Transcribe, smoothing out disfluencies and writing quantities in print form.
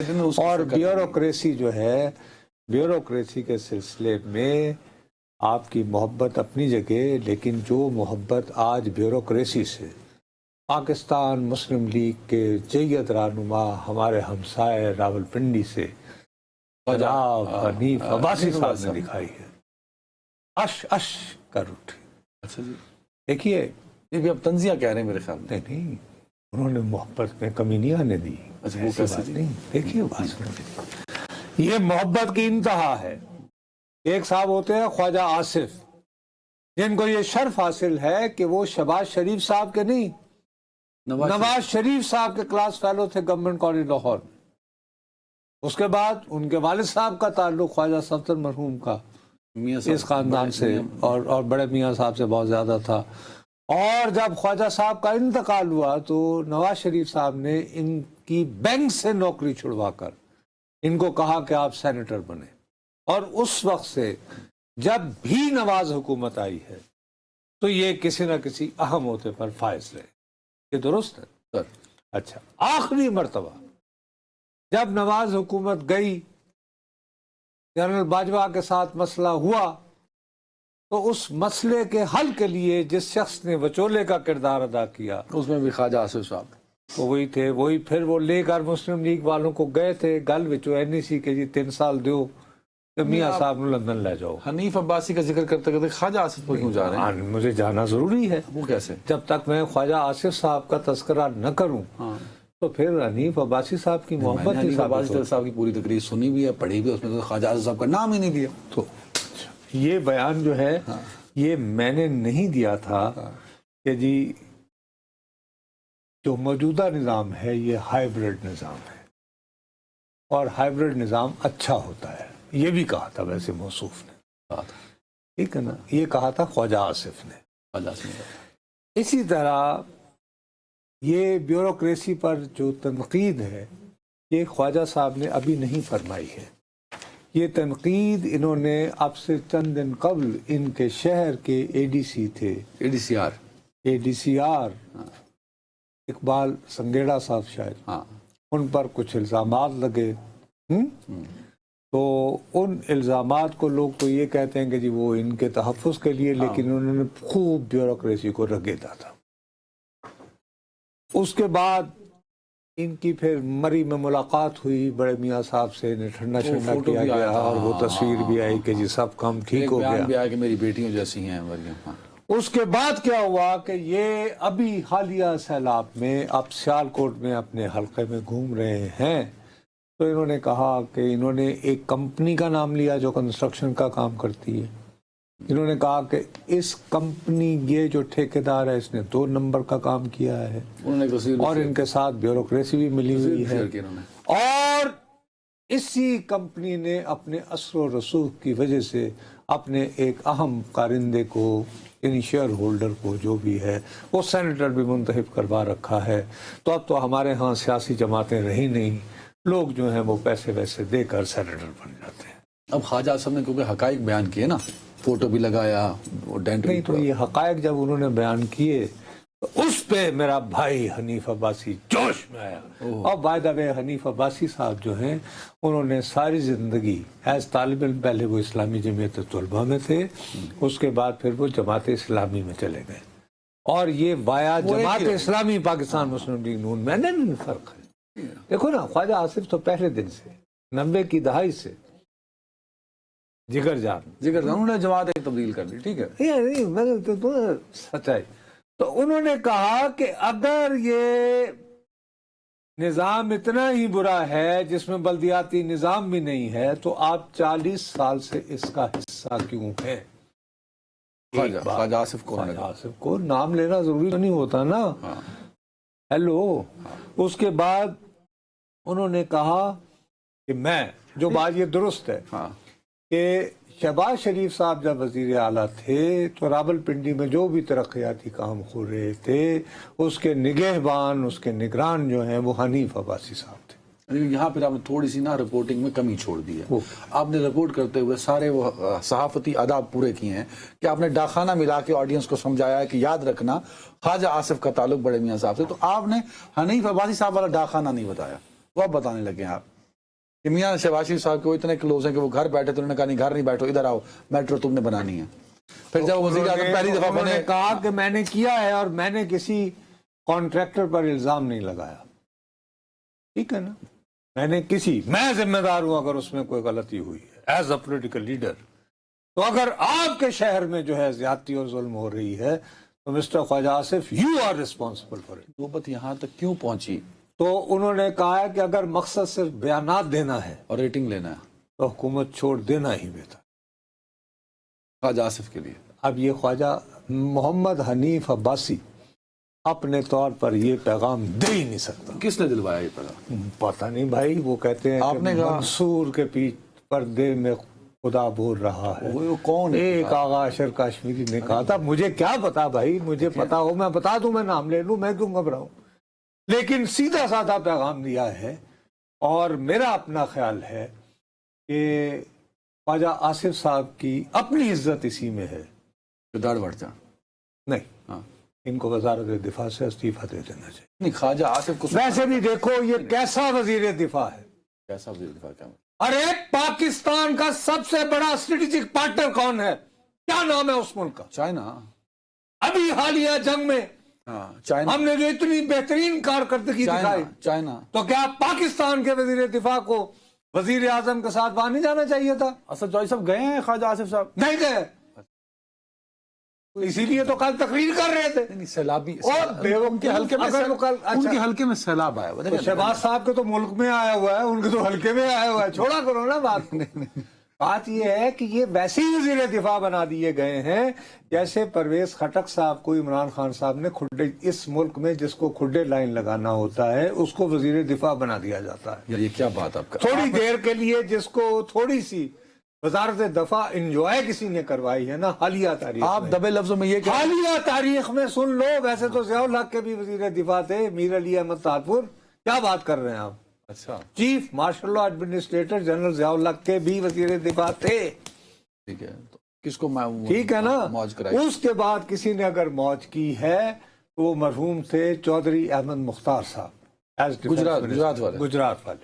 اور بیوروکریسی جو ہے، بیوروکریسی کے سلسلے میں آپ کی محبت اپنی جگہ، لیکن جو محبت آج بیوروکریسی سے پاکستان مسلم لیگ کے جیت رہنما ہمارے ہمسائے راولپنڈی سے جناب حنیف عباسی صاحب نے دکھائی ہے، اش اش کر اٹھی۔ اچھا جی، دیکھیے، یہ بھی اب تنزیہ کہہ رہے ہیں میرے خیال میں۔ نہیں، انہوں نے محبت میں کمی نہیں آنے دی۔ اچھا، وہ کیسے جی؟ نہیں، دیکھیے بات سنیے، یہ محبت کی انتہا ہے۔ ایک صاحب ہوتے ہیں خواجہ آصف، جن کو یہ شرف حاصل ہے کہ وہ شہباز شریف صاحب کے نہیں، نواز شریف صاحب کے کلاس فیلو تھے گورنمنٹ کالج لاہور۔ اس کے بعد ان کے والد صاحب کا تعلق خواجہ صفدر مرحوم کا اس خاندان سے اور بڑے میاں صاحب سے بہت زیادہ تھا۔ اور جب خواجہ صاحب کا انتقال ہوا تو نواز شریف صاحب نے ان کی بینک سے نوکری چھڑوا کر ان کو کہا کہ آپ سینیٹر بنے، اور اس وقت سے جب بھی نواز حکومت آئی ہے تو یہ کسی نہ کسی اہم عہدے پر فائز رہے۔ یہ درست ہے؟ اچھا، آخری مرتبہ جب نواز حکومت گئی، جنرل باجوہ کے ساتھ مسئلہ ہوا، تو اس مسئلے کے حل کے لیے جس شخص نے وچولے کا کردار ادا کیا اس میں بھی خواجہ آصف صاحب وہ وہی تھے۔ وہی پھر وہ لے کر مسلم لیگ والوں کو گئے تھے گل وچو NEC کے جی 3 سال دیو تو میاں صاحب نے لندن لے جاؤ۔ حنیف عباسی کا ذکر کرتے کرتے خواجہ آصف پر کیوں جا رہے ہیں؟ مجھے جانا ضروری ہے، وہ کیسے؟ جب تک میں خواجہ آصف صاحب کا تذکرہ نہ کروں تو پھر حنیف عباسی صاحب کی محبت کی حنیف عباسی صاحب کی پوری تقریر سنی بھی ہے، پڑھی بھی ہے، اس میں تو خواجہ آصف صاحب کا نام ہی نہیں دیا۔ تو یہ بیان جو ہے یہ میں نے نہیں دیا تھا کہ جی جو موجودہ نظام ہے یہ ہائیبرڈ نظام ہے اور ہائیبرڈ نظام اچھا ہوتا ہے، یہ بھی کہا تھا ویسے موصوف نے، ٹھیک ہے نا، یہ کہا تھا خواجہ آصف نے۔ اسی طرح یہ بیوروکریسی پر جو تنقید ہے یہ خواجہ صاحب نے ابھی نہیں فرمائی ہے، یہ تنقید انہوں نے اب سے چند دن قبل ان کے شہر کے ADC تھے، ADCR اقبال سنگیڑا صاحب شاید، ان پر کچھ الزامات لگے، تو ان الزامات کو لوگ تو یہ کہتے ہیں کہ جی وہ ان کے تحفظ کے لیے، لیکن انہوں نے خوب بیوروکریسی کو رگیدا تھا۔ اس کے بعد ان کی پھر مری میں ملاقات ہوئی بڑے میاں صاحب سے، ٹھنڈا شنڈا کیا گیا اور وہ تصویر بھی آئی کہ جی سب کام ٹھیک ہو گیا، بھی آیا کہ میری بیٹیوں جیسی ہیں مریم۔ اس کے بعد کیا ہوا کہ یہ ابھی حالیہ سیلاب میں اب سیالکوٹ میں اپنے حلقے میں گھوم رہے ہیں، تو انہوں نے کہا کہ انہوں نے ایک کمپنی کا نام لیا جو کنسٹرکشن کا کام کرتی ہے۔ انہوں نے کہا کہ اس کمپنی یہ جو ٹھیکیدار ہے اس نے 2 نمبر کا کام کیا ہے اور ان کے ساتھ بیوروکریسی بھی ملی ہوئی ہے، اور اسی کمپنی نے اپنے اثر و رسوخ کی وجہ سے اپنے ایک اہم کارندے کو، یعنی شیئر ہولڈر کو جو بھی ہے، وہ سینیٹر بھی منتخب کروا رکھا ہے۔ تو اب تو ہمارے ہاں سیاسی جماعتیں رہی نہیں، لوگ جو ہیں وہ پیسے ویسے دے کر سینیٹر بن جاتے ہیں۔ اب خواجہ آصف نے کیونکہ حقائق بیان کیے نا، فوٹو بھی لگایا، ڈینٹ نہیں، تو یہ حقائق جب انہوں نے بیان کیے تو اس پہ میرا بھائی حنیف عباسی جوش میں آیا۔ اور بائی دا وے حنیف عباسی صاحب جو ہیں انہوں نے ساری زندگی ایز طالب علم پہلے وہ اسلامی جمعیت طلبہ میں تھے، اس کے بعد پھر وہ جماعت اسلامی میں چلے گئے، اور یہ وایا جماعت اسلامی پاکستان مسلم لیگ نون میں نہیں فرق ہے۔ دیکھو نا، خواجہ آصف تو پہلے دن سے 90 کی دہائی سے جگر جان انہوں نے جماعت تبدیل کر دی، ٹھیک ہے، سچائی۔ تو انہوں نے کہا کہ اگر یہ نظام اتنا ہی برا ہے جس میں بلدیاتی نظام بھی نہیں ہے تو آپ 40 سال سے اس کا حصہ کیوں ہیں؟ خواجہ آصف کو نام لینا ضروری نہیں ہوتا نا، ہیلو۔ اس کے بعد انہوں نے کہا کہ میں، جو بات یہ درست ہے کہ شہباز شریف صاحب جب وزیر اعلیٰ تھے تو راولپنڈی میں جو بھی ترقیاتی کام ہو رہے تھے اس کے نگہبان، اس کے نگران جو ہیں وہ حنیف عباسی صاحب تھے۔ یہاں پھر آپ نے تھوڑی سی نا رپورٹنگ میں کمی چھوڑ دی ہے، آپ نے رپورٹ کرتے ہوئے سارے وہ صحافتی آداب پورے کیے ہیں کہ آپ نے ڈاکخانہ ملا کے آڈینس کو سمجھایا ہے کہ یاد رکھنا خواجہ آصف کا تعلق بڑے میاں صاحب سے، تو آپ نے حنیف عباسی صاحب والا ڈاکخانہ نہیں بتایا، وہ آپ بتانے لگے ہیں آپ۔ کہ میاں شہباز شریف صاحب کے وہ اتنے کلوز ہیں کہ وہ گھر بیٹھے تو انہوں نے کہا نہیں گھر نہیں بیٹھو ادھر آؤ میٹرو تم نے بنانی ہے. پھر جب وزیر اعظم پہلی دفعہ انہوں بنے نے کہا کہ میں نے کیا ہے اور میں نے کسی کانٹریکٹر پر الزام نہیں لگایا. ٹھیک ہے نا, میں ذمہ دار ہوں اگر اس میں کوئی غلطی ہوئی ہے ایز اے پولیٹیکل لیڈر. تو اگر آپ کے شہر میں جو ہے زیادتی اور ظلم ہو رہی ہے تو mister Khawaja Asif you are responsible for it. نوبت یہاں تک کیوں پہنچی تو انہوں نے کہا ہے کہ اگر مقصد صرف بیانات دینا ہے اور ریٹنگ لینا ہے تو حکومت چھوڑ دینا ہی بہتر. خواجہ آصف کے لیے. اب یہ خواجہ محمد حنیف عباسی اپنے طور پر یہ پیغام دے ہی نہیں سکتا. کس نے دلوایا یہ پیغام؟ پتہ نہیں بھائی, وہ کہتے ہیں آپ کہ نے کہا منصور کے پیچھے پردے میں خدا بول رہا ہے. وہ کون ہے؟ ایک آغا اشر کاشمیری نے کہا تھا. مجھے کیا پتا بھائی, مجھے پتا ہو میں بتا دوں, میں نام لے لوں, میں کیوں گھبراؤں. لیکن سیدھا سادہ پیغام دیا ہے. اور میرا اپنا خیال ہے کہ خواجہ آصف صاحب کی اپنی عزت اسی میں ہے. داڑ بڑھ جا نہیں, ہاں ان کو وزارت دفاع سے استعفیٰ دے دینا چاہیے. نہیں خواجہ آصف کو ویسے بھی دیکھو یہ کیسا وزیر دفاع ہے. کیسا وزیر دفاع کیا ارے پاکستان کا سب سے بڑا اسٹریٹجک پارٹنر کون ہے؟ کیا نام ہے اس ملک کا؟ چائنا. ابھی حالیہ جنگ میں ہاں چائنا. ہم نے جو اتنی بہترین کارکردگی دکھائی, چائنا. تو کیا پاکستان کے وزیر دفاع کو وزیر اعظم کے ساتھ وہاں نہیں جانا چاہیے تھا؟ اسد چوہدری صاحب گئے ہیں خواجہ آصف صاحب؟ نہیں گئے, اسی لیے تو کل تقریر کر رہے تھے. نہیں سیلابی اور ان کے حلقے میں اگر وہ کل- ان کے حلقے میں سیلاب آیا تو شہباز صاحب کے تو ملک میں آیا ہوا ہے, ان کے تو حلقے میں آیا ہوا ہے. چھوڑا کرو نا بات. بات یہ ہے کہ یہ ویسے ہی وزیر دفاع بنا دیے گئے ہیں جیسے پرویز خٹک صاحب کو عمران خان صاحب نے کھڈے, اس ملک میں جس کو کھڈے لائن لگانا ہوتا ہے اس کو وزیر دفاع بنا دیا جاتا ہے. یہ کیا بات آپ کا. تھوڑی دیر کے لیے جس کو تھوڑی سی وزارت دفاع انجوائے کسی نے کروائی ہے نا حالیہ تاریخ آپ میں. دبے لفظوں میں یہ کہ حالیہ تاریخ میں سن لو, ویسے تو ضیاء الحق کے بھی وزیر دفاع تھے, میر علی احمد طاہرپور. کیا بات کر رہے ہیں آپ؟ اچھا chief martial law administrator general Zia ul Haq کے بھی وزیر دفاع تھے. ٹھیک ہے, تو کس کو میں ٹھیک ہے نا. موج کرائی. اس کے بعد کسی نے اگر موج کی ہے تو وہ مرحوم تھے چودھری احمد مختار صاحب, گجرات والے. گجرات والے.